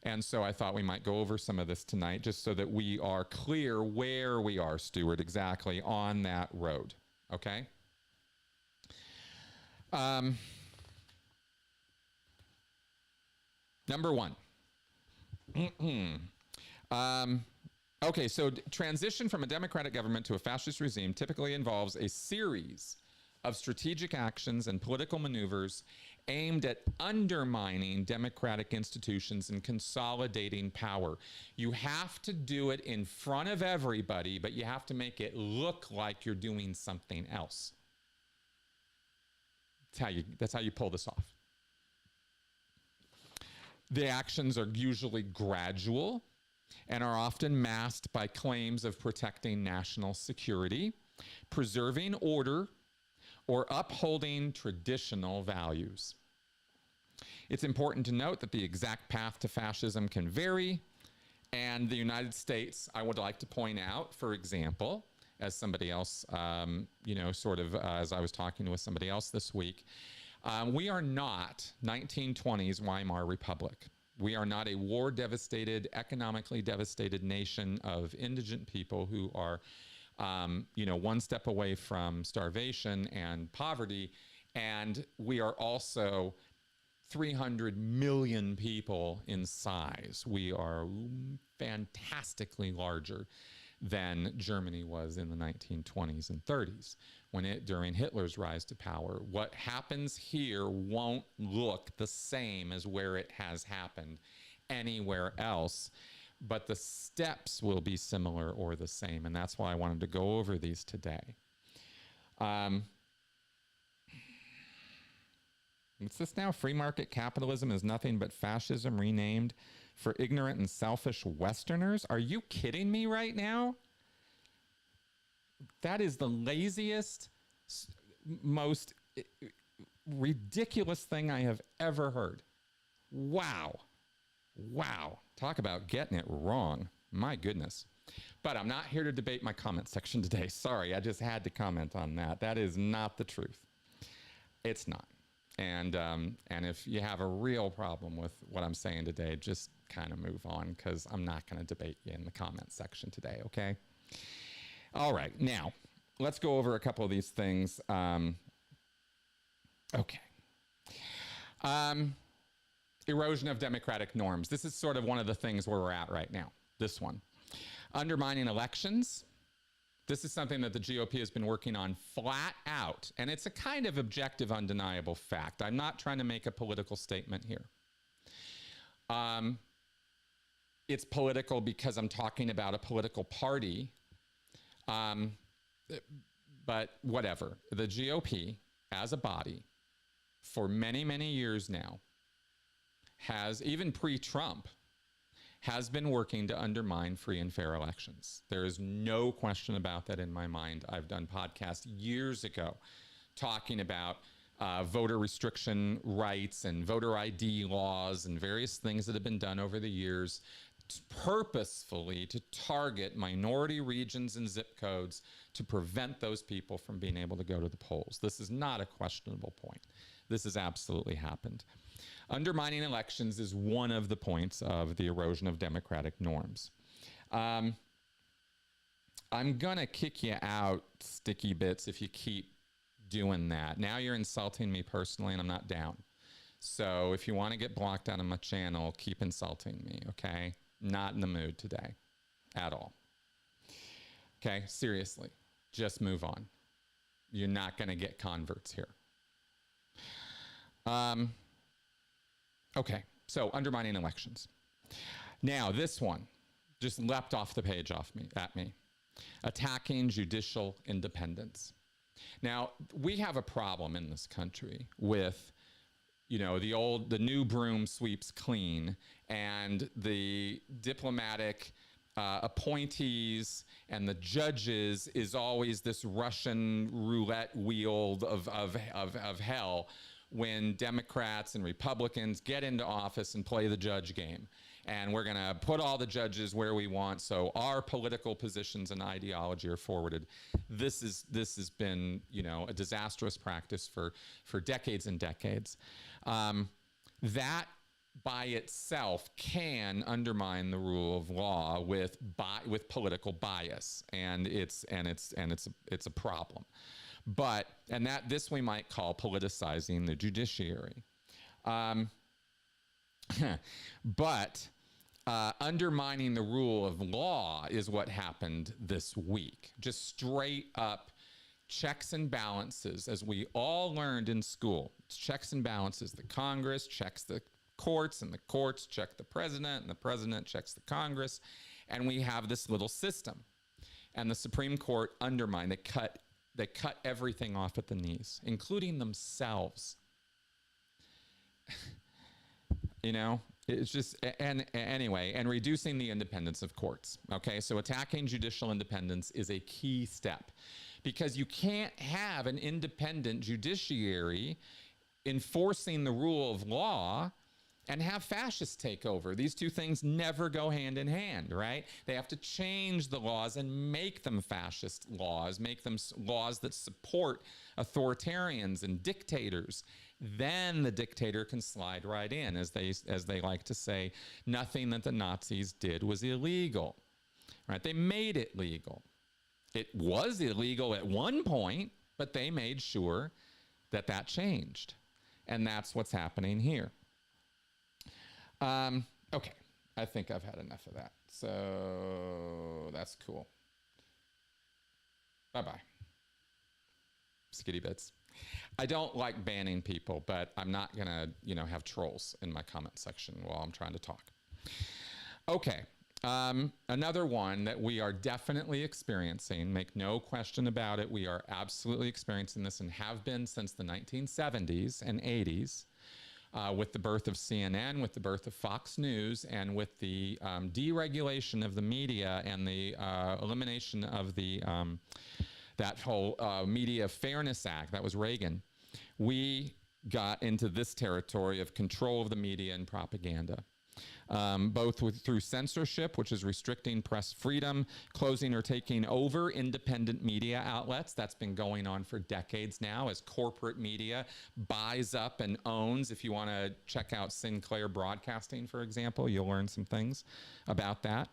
And so I thought we might go over some of this tonight just so that we are clear where we are, Stuart, exactly on that road, okay? Number one. Okay, so transition from a democratic government to a fascist regime typically involves a series of strategic actions and political maneuvers aimed at undermining democratic institutions and consolidating power. You have to do it in front of everybody, but you have to make it look like you're doing something else. That's how you pull this off. The actions are usually gradual and are often masked by claims of protecting national security, preserving order, or upholding traditional values. It's important to note that the exact path to fascism can vary, and the United States, I would like to point out, for example, as somebody else, as I was talking with somebody else this week, we are not 1920s Weimar Republic. We are not a war-devastated, economically devastated nation of indigent people who are, one step away from starvation and poverty. And we are also 300 million people in size. We are fantastically larger than Germany was in the 1920s and 30s during Hitler's rise to power. What happens here won't look the same as where it has happened anywhere else, but the steps will be similar or the same, and that's why I wanted to go over these today. What's this now? Free market capitalism is nothing but fascism renamed for ignorant and selfish Westerners? Are you kidding me right now? That is the laziest, most ridiculous thing I have ever heard. Wow. Wow. Talk about getting it wrong. My goodness. But I'm not here to debate my comment section today. Sorry, I just had to comment on that. That is not the truth. It's not. And if you have a real problem with what I'm saying today, just kind of move on, because I'm not going to debate you in the comment section today, okay? All right, now, let's go over a couple of these things. Okay. Erosion of democratic norms. This is sort of one of the things where we're at right now, this one. Undermining elections. This is something that the GOP has been working on flat out, and it's a kind of objective, undeniable fact. I'm not trying to make a political statement here. It's political because I'm talking about a political party, but whatever. The GOP, as a body, for many, many years now, has, even pre-Trump, has been working to undermine free and fair elections. There is no question about that in my mind. I've done podcasts years ago talking about voter restriction rights and voter ID laws and various things that have been done over the years purposefully to target minority regions and zip codes to prevent those people from being able to go to the polls. This is not a questionable point. This has absolutely happened. Undermining elections is one of the points of the erosion of democratic norms. I'm going to kick you out, sticky bits, if you keep doing that. Now you're insulting me personally, and I'm not down. So if you want to get blocked out of my channel, keep insulting me, okay? Not in the mood today at all. Okay, seriously, just move on. You're not going to get converts here. Okay, so undermining elections. Now, this one just leapt off the page at me. Attacking judicial independence. Now, we have a problem in this country with, you know, the new broom sweeps clean, and the diplomatic appointees and the judges is always this Russian roulette wheel of hell when Democrats and Republicans get into office and play the judge game. And we're going to put all the judges where we want, so our political positions and ideology are forwarded. This has been, you know, a disastrous practice for decades and decades. That by itself can undermine the rule of law with political bias, and it's a problem. But this we might call politicizing the judiciary. But undermining the rule of law is what happened this week. Just straight up checks and balances, as we all learned in school. It's checks and balances. The Congress checks the courts, and the courts check the president, and the president checks the Congress. And we have this little system. And the Supreme Court undermined. They cut everything off at the knees, including themselves. You know, it's just, and anyway, and reducing the independence of courts. Okay, so attacking judicial independence is a key step, because you can't have an independent judiciary enforcing the rule of law and have fascists take over. These two things never go hand in hand, right? They have to change the laws and make them fascist laws, make them laws that support authoritarians and dictators. Then the dictator can slide right in. As they like to say, nothing that the Nazis did was illegal, right? They made it legal. It was illegal at one point, but they made sure that that changed. And that's what's happening here. Okay, I think I've had enough of that. So that's cool. Bye-bye. Skitty bits. I don't like banning people, but I'm not going to, you know, have trolls in my comment section while I'm trying to talk. Okay. Another one that we are definitely experiencing, make no question about it, we are absolutely experiencing this and have been since the 1970s and 80s, with the birth of CNN, with the birth of Fox News, and with the deregulation of the media and the elimination of the that whole Media Fairness Act. That was Reagan. We got into this territory of control of the media and propaganda. Both through censorship, which is restricting press freedom, closing or taking over independent media outlets. That's been going on for decades now, as corporate media buys up and owns. If you want to check out Sinclair Broadcasting, for example, you'll learn some things about that.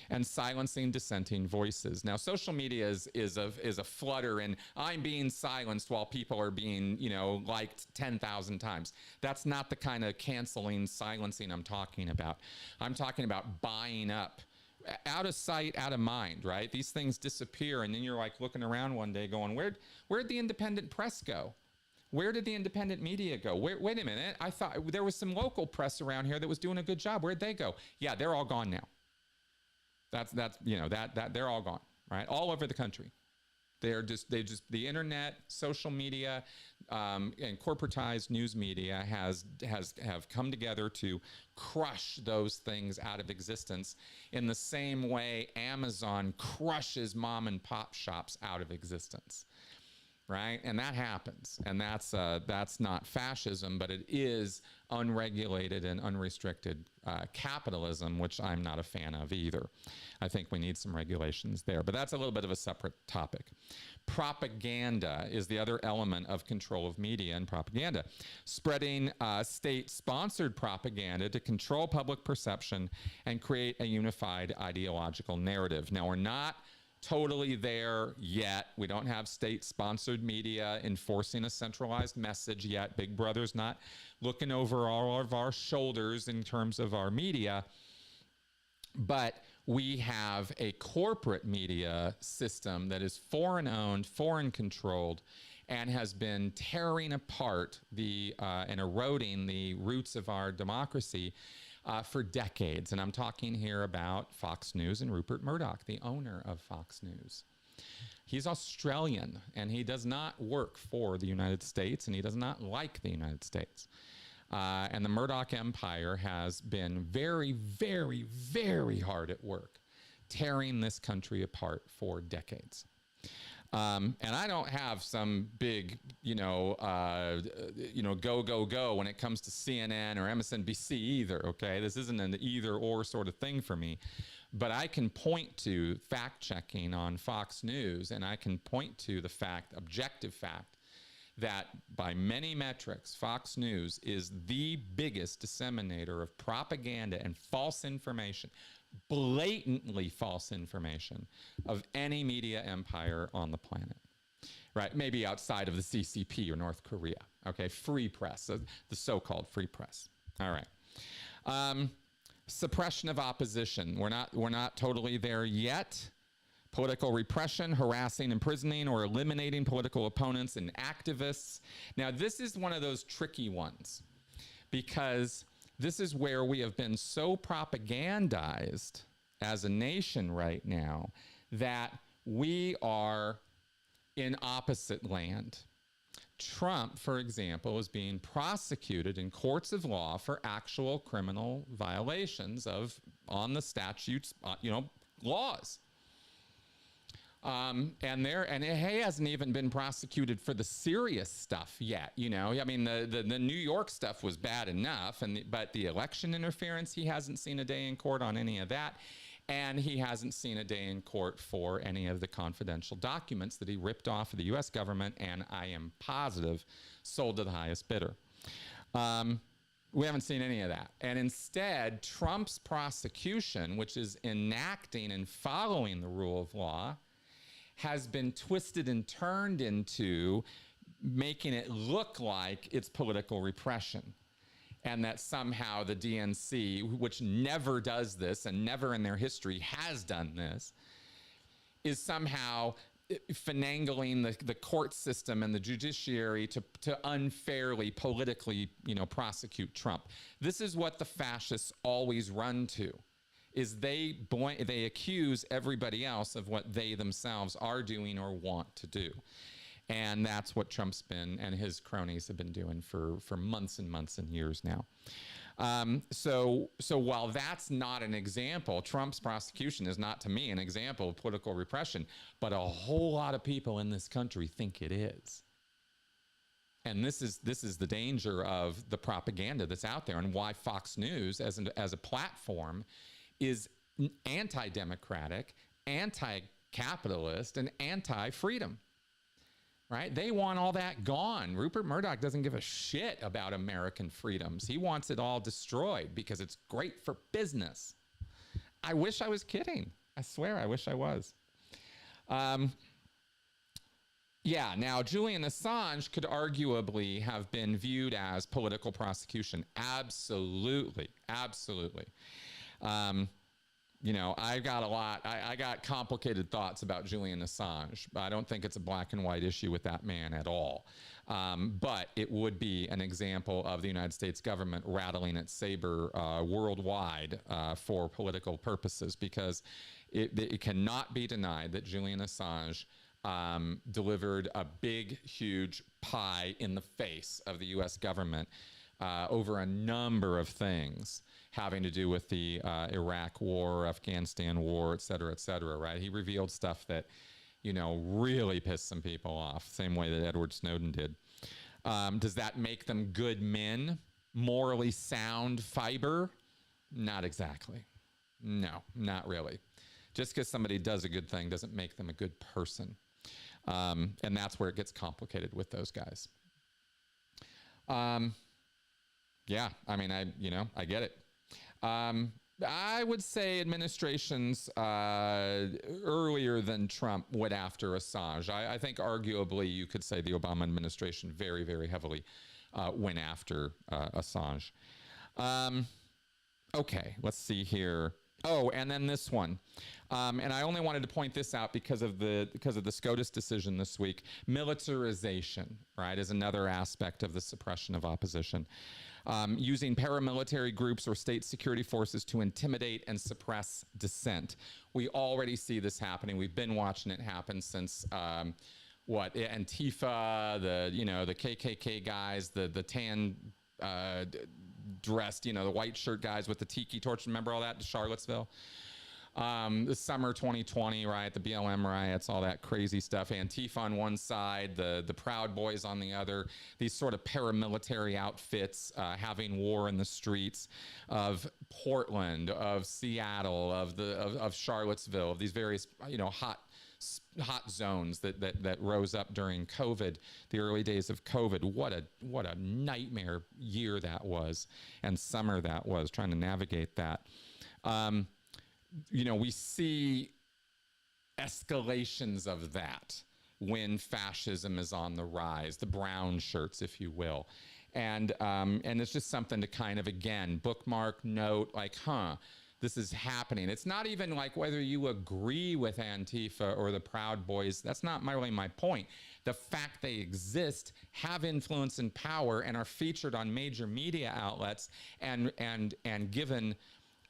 And silencing dissenting voices. Now, social media is a flutter, and I'm being silenced while people are being, you know, liked 10,000 times. That's not the kind of canceling, silencing I'm talking about. I'm talking about buying up. Out of sight, out of mind, right? These things disappear, and then you're like looking around one day going, where'd the independent press go? Where did the independent media go? Wait a minute, I thought there was some local press around here that was doing a good job. Where'd they go? Yeah, they're all gone now. That's you know, that they're all gone, right? All over the country. The internet, social media, and corporatized news media have come together to crush those things out of existence in the same way Amazon crushes mom and pop shops out of existence, right? And that happens, and that's not fascism, but it is unregulated and unrestricted capitalism, which I'm not a fan of either. I think we need some regulations there, but that's a little bit of a separate topic. Propaganda is the other element of control of media and propaganda. Spreading state-sponsored propaganda to control public perception and create a unified ideological narrative. Now, we're not totally there yet. We don't have state-sponsored media enforcing a centralized message yet. Big Brother's not looking over all of our shoulders in terms of our media. But we have a corporate media system that is foreign-owned, foreign-controlled, and has been tearing apart and eroding the roots of our democracy for decades. And I'm talking here about Fox News and Rupert Murdoch, the owner of Fox News. He's Australian, and he does not work for the United States, and he does not like the United States. And the Murdoch empire has been very, very, very hard at work, tearing this country apart for decades. And I don't have some big, go, go, go when it comes to CNN or MSNBC either, okay? This isn't an either or sort of thing for me. But I can point to fact-checking on Fox News, and I can point to the objective fact, that by many metrics, Fox News is the biggest disseminator of propaganda and false information, blatantly false information, of any media empire on the planet, right? Maybe outside of the CCP or North Korea, okay? Free press, the so-called free press. All right. Suppression of opposition. We're not totally there yet. Political repression, harassing, imprisoning, or eliminating political opponents and activists. Now, this is one of those tricky ones, because this is where we have been so propagandized as a nation right now that we are in opposite land. Trump, for example, is being prosecuted in courts of law for actual criminal violations on the statutes, laws. And he hasn't even been prosecuted for the serious stuff yet. I mean, the New York stuff was bad enough, but the election interference, he hasn't seen a day in court on any of that, and he hasn't seen a day in court for any of the confidential documents that he ripped off of the U.S. government, and I am positive sold to the highest bidder. We haven't seen any of that. And instead, Trump's prosecution, which is enacting and following the rule of law, has been twisted and turned into making it look like it's political repression. And that somehow the DNC, which never does this and never in their history has done this, is somehow finagling the court system and the judiciary to unfairly, politically, prosecute Trump. This is what the fascists always run to. Is they accuse everybody else of what they themselves are doing or want to do. And that's what Trump's been and his cronies have been doing for months and months and years now. So while that's not an example, Trump's prosecution is not, to me, an example of political repression, but a whole lot of people in this country think it is. And this is the danger of the propaganda that's out there, and why Fox News as a platform is anti-democratic, anti-capitalist, and anti-freedom, right? They want all that gone. Rupert Murdoch doesn't give a shit about American freedoms. He wants it all destroyed because it's great for business. I wish I was kidding. I swear, I wish I was. Yeah, now Julian Assange could arguably have been viewed as political prosecution. Absolutely, absolutely. I got complicated thoughts about Julian Assange, but I don't think it's a black and white issue with that man at all. But it would be an example of the United States government rattling its saber worldwide for political purposes, because it cannot be denied that Julian Assange delivered a big, huge pie in the face of the U.S. government over a number of things having to do with the Iraq war, Afghanistan war, et cetera, right? He revealed stuff that, really pissed some people off, same way that Edward Snowden did. Does that make them good men? Morally sound fiber? Not exactly. No, not really. Just because somebody does a good thing doesn't make them a good person. And that's where it gets complicated with those guys. Yeah, I mean, I get it. I would say administrations earlier than Trump went after Assange. I think arguably you could say the Obama administration very, very heavily went after Assange. Um, okay, let's see here. Oh, and then this one. And I only wanted to point this out because of the SCOTUS decision this week. Militarization, right, is another aspect of the suppression of opposition. Using paramilitary groups or state security forces to intimidate and suppress dissent. We already see this happening. We've been watching it happen since Antifa, the KKK guys, the tan dressed, the white shirt guys with the tiki torch. Remember all that? Charlottesville. The summer 2020, right? The BLM riots, all that crazy stuff. Antifa on one side, the Proud Boys on the other. These sort of paramilitary outfits having war in the streets of Portland, of Seattle, of Charlottesville, of these various hot zones that rose up during COVID, the early days of COVID. What a nightmare year that was, and summer that was, trying to navigate that. We see escalations of that when fascism is on the rise, the brown shirts, if you will. And it's just something to kind of, again, bookmark, note, like, this is happening. It's not even like whether you agree with Antifa or the Proud Boys. That's not really my point. The fact they exist, have influence and power, and are featured on major media outlets and given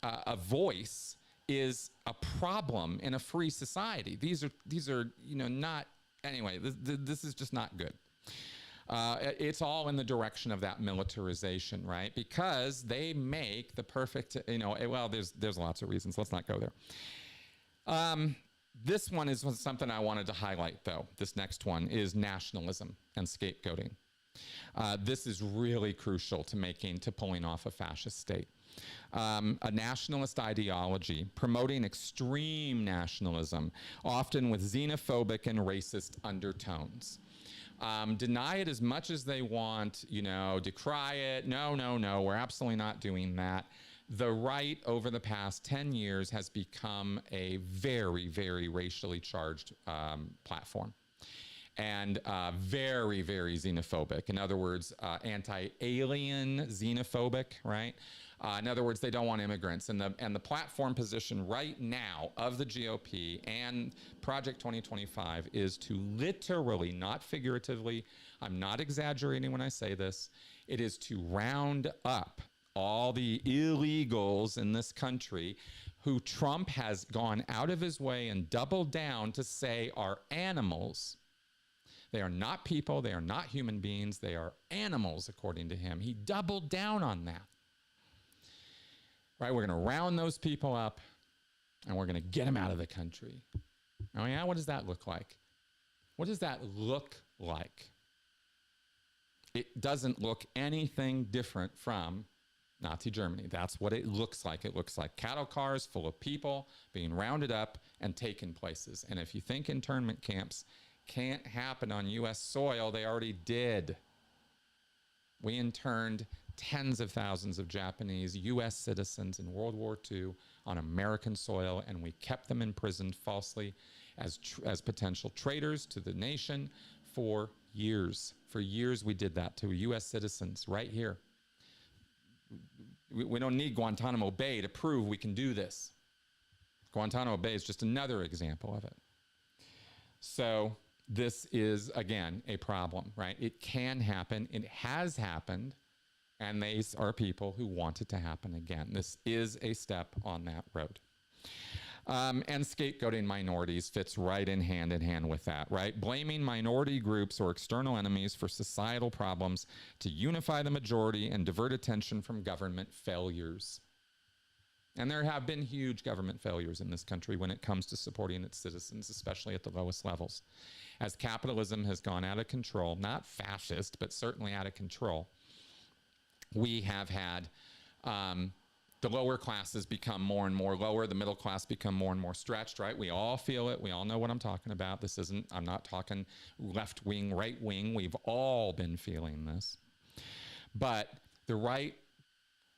a voice is a problem in a free society. These are not, anyway, this is just not good. It's all in the direction of that militarization, right? Because they make the perfect, well, there's lots of reasons. Let's not go there. This one is something I wanted to highlight, though. This next one is nationalism and scapegoating. This is really crucial to pulling off a fascist state. A nationalist ideology promoting extreme nationalism, often with xenophobic and racist undertones. Deny it as much as they want, decry it. No, we're absolutely not doing that. The right over the past 10 years has become a very, very racially charged platform. And very, very xenophobic. In other words, anti-alien xenophobic, right? In other words, they don't want immigrants. And the platform position right now of the GOP and Project 2025 is to literally, not figuratively, I'm not exaggerating when I say this, it is to round up all the illegals in this country who Trump has gone out of his way and doubled down to say are animals. They are not people. They are not human beings. They are animals, according to him. He doubled down on that. Right? We're going to round those people up, and we're going to get them out of the country. Oh, yeah? What does that look like? What does that look like? It doesn't look anything different from Nazi Germany. That's what it looks like. It looks like cattle cars full of people being rounded up and taken places. And if you think internment camps can't happen on U.S. soil, they already did. We interned tens of thousands of Japanese U.S. citizens in World War II on American soil, and we kept them imprisoned falsely as potential traitors to the nation for years. For years we did that to U.S. citizens right here. We don't need Guantanamo Bay to prove we can do this. Guantanamo Bay is just another example of it. So this is, again, a problem, right? It can happen. It has happened. And these are people who want it to happen again. This is a step on that road. And scapegoating minorities fits right in hand with that, right? Blaming minority groups or external enemies for societal problems to unify the majority and divert attention from government failures. And there have been huge government failures in this country when it comes to supporting its citizens, especially at the lowest levels. As capitalism has gone out of control, not fascist, but certainly out of control, we have had the lower classes become more and more lower, the middle class become more and more stretched, right? We all feel it. We all know what I'm talking about. This isn't, I'm not talking left wing, right wing. We've all been feeling this. But the right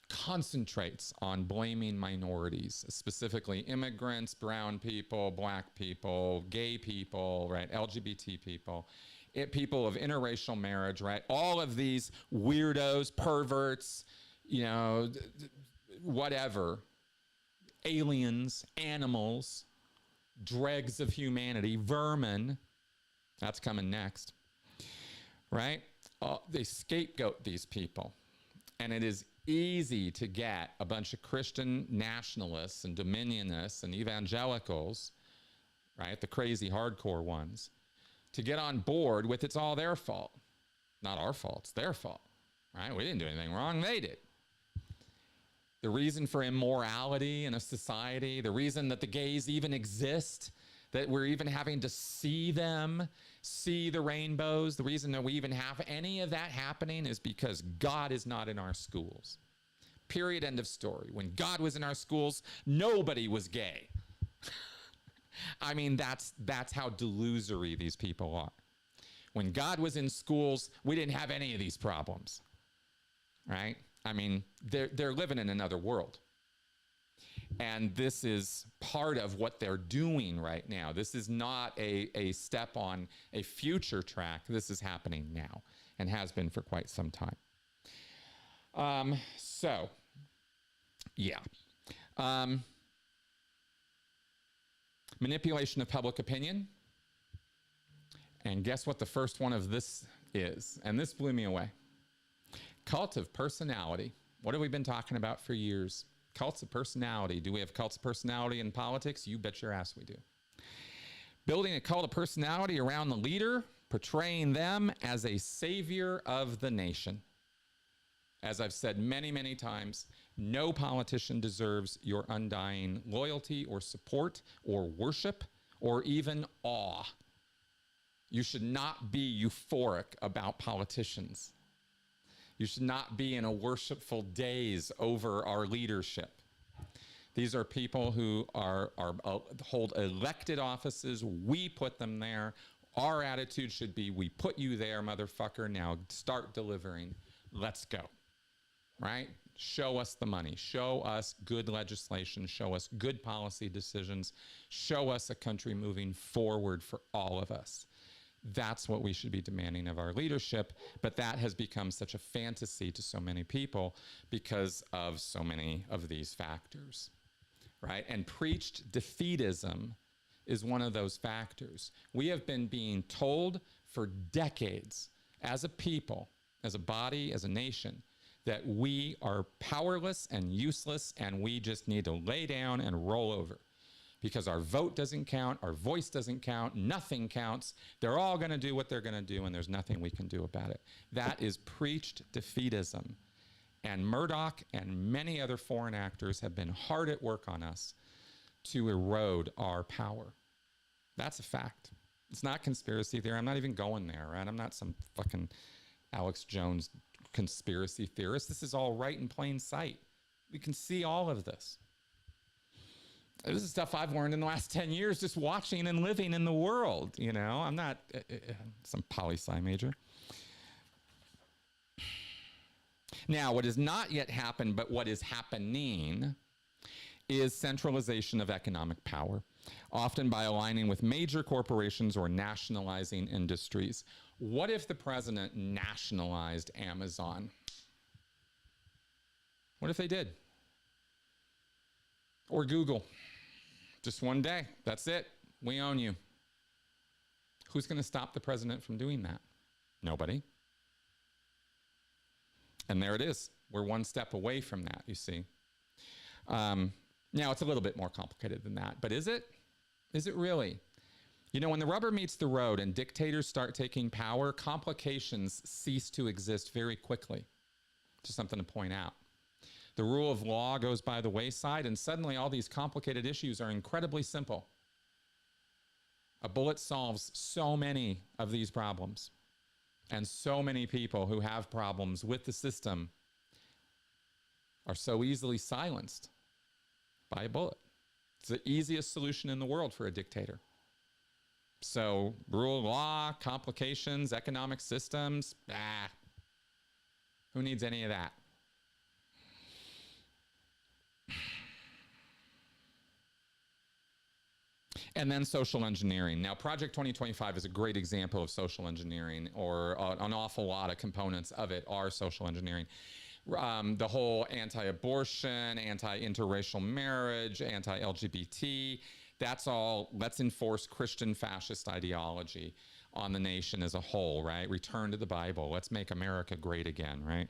concentrates on blaming minorities, specifically immigrants, brown people, black people, gay people, right, LGBT people, people of interracial marriage, right? All of these weirdos, perverts, you know, whatever, aliens, animals, dregs of humanity, vermin. That's coming next, right? They scapegoat these people. And it is easy to get a bunch of Christian nationalists and dominionists and evangelicals, right, the crazy hardcore ones, to get on board with it's all their fault. Not our fault, it's their fault, right? We didn't do anything wrong, they did. The reason for immorality in a society, the reason that the gays even exist, that we're even having to see them, see the rainbows, the reason that we even have any of that happening is because God is not in our schools. Period, end of story. When God was in our schools, nobody was gay. I mean, that's how delusory these people are. When God was in schools, we didn't have any of these problems, right? I mean, they're living in another world. And this is part of what they're doing right now. This is not a step on a future track. This is happening now and has been for quite some time. Manipulation of public opinion. And guess what the first one of this is? And this blew me away. Cult of personality. What have we been talking about for years? Cults of personality. Do we have cults of personality in politics? You bet your ass we do. Building a cult of personality around the leader, portraying them as a savior of the nation. As I've said many, many times, no politician deserves your undying loyalty or support or worship or even awe. You should not be euphoric about politicians. You should not be in a worshipful daze over our leadership. These are people who hold elected offices. We put them there. Our attitude should be, we put you there, motherfucker. Now start delivering. Let's go, right? Show us the money. Show us good legislation. Show us good policy decisions. Show us a country moving forward for all of us. That's what we should be demanding of our leadership, but that has become such a fantasy to so many people because of so many of these factors, right? And preached defeatism is one of those factors. We have been being told for decades as a people, as a body, as a nation, that we are powerless and useless and we just need to lay down and roll over. Because our vote doesn't count, our voice doesn't count, nothing counts. They're all going to do what they're going to do, and there's nothing we can do about it. That is preached defeatism. And Murdoch and many other foreign actors have been hard at work on us to erode our power. That's a fact. It's not conspiracy theory. I'm not even going there, right? I'm not some fucking Alex Jones conspiracy theorist. This is all right in plain sight. We can see all of this. This is stuff I've learned in the last 10 years just watching and living in the world, you know? I'm not some poli-sci major. Now, what has not yet happened, but what is happening, is centralization of economic power, often by aligning with major corporations or nationalizing industries. What if the president nationalized Amazon? What if they did? Or Google? Just one day, that's it. We own you. Who's going to stop the president from doing that? Nobody. And there it is. We're one step away from that, you see. Now, it's a little bit more complicated than that, but is it? Is it really? You know, when the rubber meets the road and dictators start taking power, complications cease to exist very quickly. Just something to point out. The rule of law goes by the wayside, and suddenly all these complicated issues are incredibly simple. A bullet solves so many of these problems. And so many people who have problems with the system are so easily silenced by a bullet. It's the easiest solution in the world for a dictator. So, rule of law, complications, economic systems, who needs any of that? And then social engineering. Now, Project 2025 is a great example of social engineering, or an awful lot of components of it are social engineering. The whole anti-abortion, anti-interracial marriage, anti-LGBT, that's all, let's enforce Christian fascist ideology on the nation as a whole, right? Return to the Bible. Let's make America great again, right?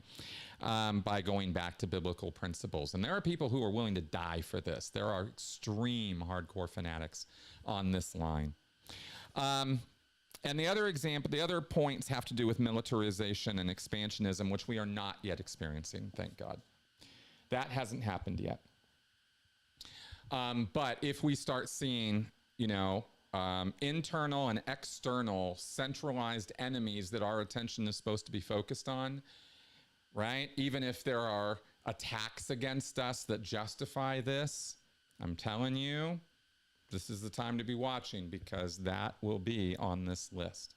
By going back to biblical principles. And there are people who are willing to die for this. There are extreme hardcore fanatics on this line. And the other points have to do with militarization and expansionism, which we are not yet experiencing, thank God. That hasn't happened yet. But if we start seeing, internal and external centralized enemies that our attention is supposed to be focused on, right? Even if there are attacks against us that justify this, I'm telling you, this is the time to be watching, because that will be on this list,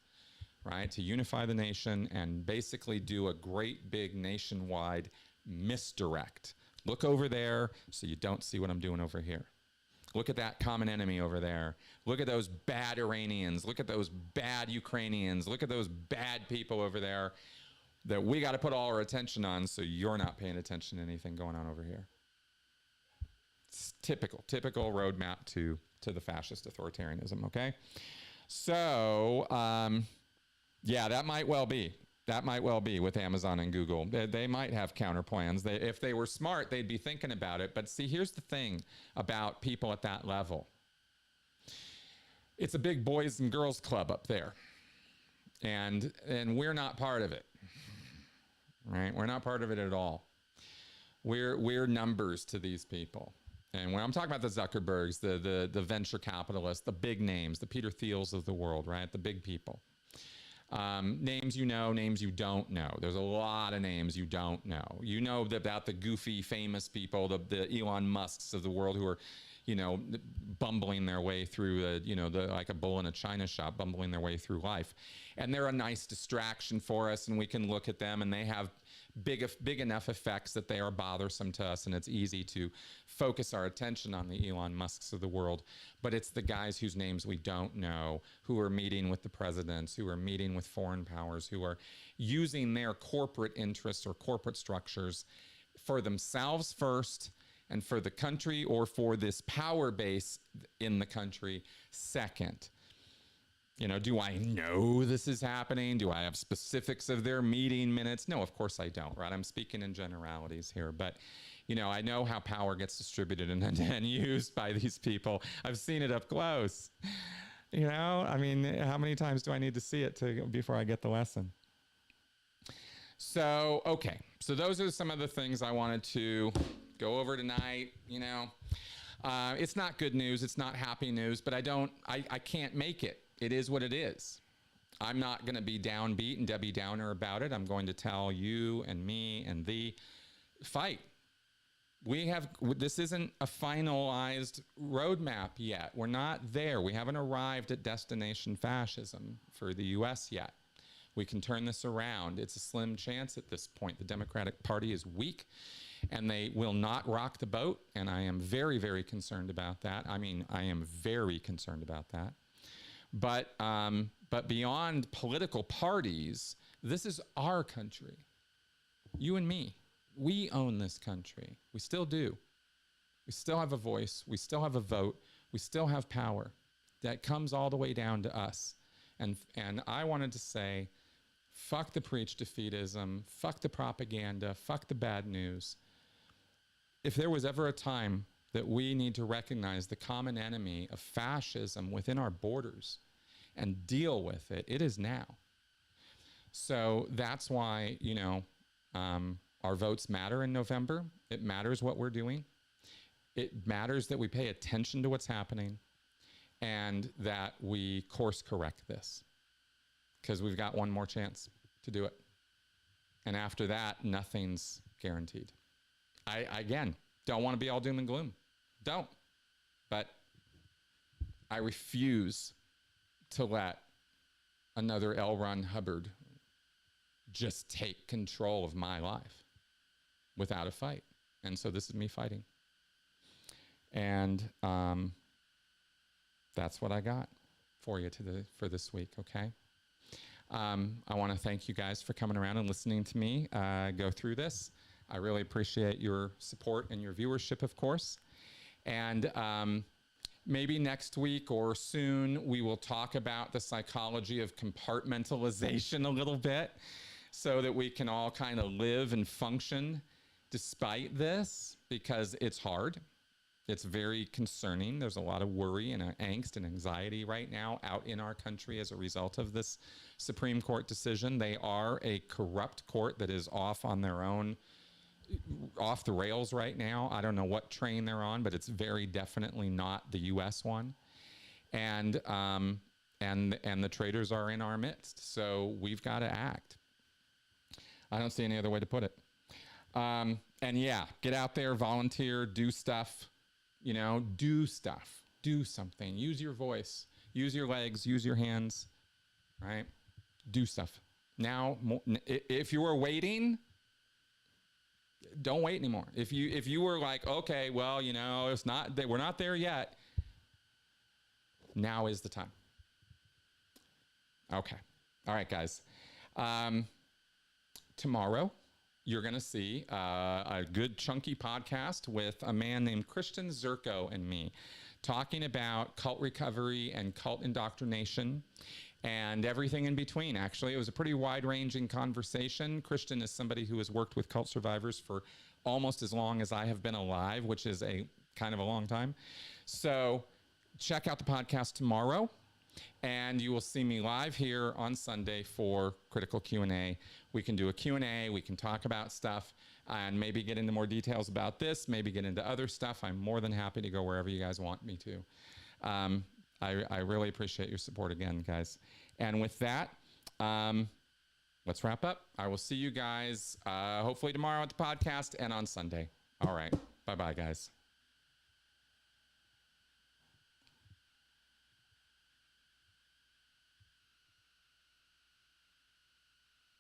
right? To unify the nation and basically do a great big nationwide misdirect. Look over there so you don't see what I'm doing over here. Look at that common enemy over there. Look at those bad Iranians. Look at those bad Ukrainians. Look at those bad people over there that we got to put all our attention on, so you're not paying attention to anything going on over here. It's typical roadmap to the fascist authoritarianism, okay? So, yeah, that might well be. That might well be with Amazon and Google. They might have counter plans. If they were smart, they'd be thinking about it. But see, here's the thing about people at that level. It's a big boys and girls club up there. And we're not part of it, right? We're not part of it at all. We're numbers to these people. And when I'm talking about the Zuckerbergs, the venture capitalists, the big names, the Peter Thiels of the world, right? The big people. Names you know, names you don't know. There's a lot of names you don't know. You know about the goofy, famous people, the Elon Musks of the world who are, bumbling their way through, like a bull in a china shop, bumbling their way through life. And they're a nice distraction for us, and we can look at them, and they have big enough effects that they are bothersome to us, and it's easy to focus our attention on the Elon Musks of the world. But it's the guys whose names we don't know, who are meeting with the presidents, who are meeting with foreign powers, who are using their corporate interests or corporate structures for themselves first, and for the country or for this power base in the country second. Do I know this is happening? Do I have specifics of their meeting minutes? No, of course I don't, right? I'm speaking in generalities here, but I know how power gets distributed and used by these people. I've seen it up close. I mean, how many times do I need to see it before I get the lesson? So, okay. So those are some of the things I wanted to go over tonight. It's not good news. It's not happy news, but I can't make it. It is what it is. I'm not going to be downbeat and Debbie Downer about it. I'm going to tell you and me and thee, fight. This isn't a finalized roadmap yet. We're not there. We haven't arrived at destination fascism for the U.S. yet. We can turn this around. It's a slim chance at this point. The Democratic Party is weak, and they will not rock the boat, and I am very, very concerned about that. I mean, I am very concerned about that. But beyond political parties, this is our country. You and me. We own this country. We still do. We still have a voice. We still have a vote. We still have power. That comes all the way down to us. And I wanted to say, fuck the preach defeatism, fuck the propaganda, fuck the bad news. If there was ever a time that we need to recognize the common enemy of fascism within our borders and deal with it, it is now. So that's why, our votes matter in November. It matters what we're doing. It matters that we pay attention to what's happening and that we course correct this, because we've got one more chance to do it. And after that, nothing's guaranteed. I again, don't want to be all doom and gloom. Don't. But I refuse to let another L. Ron Hubbard just take control of my life without a fight. And so this is me fighting. And that's what I got for you for this week, okay? I want to thank you guys for coming around and listening to me go through this. I really appreciate your support and your viewership, of course. And maybe next week or soon, we will talk about the psychology of compartmentalization a little bit so that we can all kind of live and function despite this, because it's hard. It's very concerning. There's a lot of worry and angst and anxiety right now out in our country as a result of this Supreme Court decision. They are a corrupt court that is off on their own, off the rails right now. I don't know what train they're on, but it's very definitely not the U.S. one. And the traitors are in our midst. So we've got to act. I don't see any other way to put it. And yeah, get out there, volunteer, do stuff. You know, do stuff, do something, use your voice, use your legs, use your hands, right? Do stuff. Now, if you were waiting, don't wait anymore. If you were like, okay, well, you know, it's not that we're not there yet. Now is the time. Okay. All right, guys. Tomorrow, you're going to see a good chunky podcast with a man named Christian Zerko and me talking about cult recovery and cult indoctrination and everything in between. Actually, it was a pretty wide-ranging conversation. Christian is somebody who has worked with cult survivors for almost as long as I have been alive, which is a kind of a long time. So check out the podcast tomorrow. And you will see me live here on Sunday for Critical Q&A. We can do a Q&A, we can talk about stuff, and maybe get into more details about this, maybe get into other stuff. I'm more than happy to go wherever you guys want me to. I really appreciate your support again, guys. And with that, let's wrap up. I will see you guys hopefully tomorrow at the podcast and on Sunday. All right. Bye-bye, guys.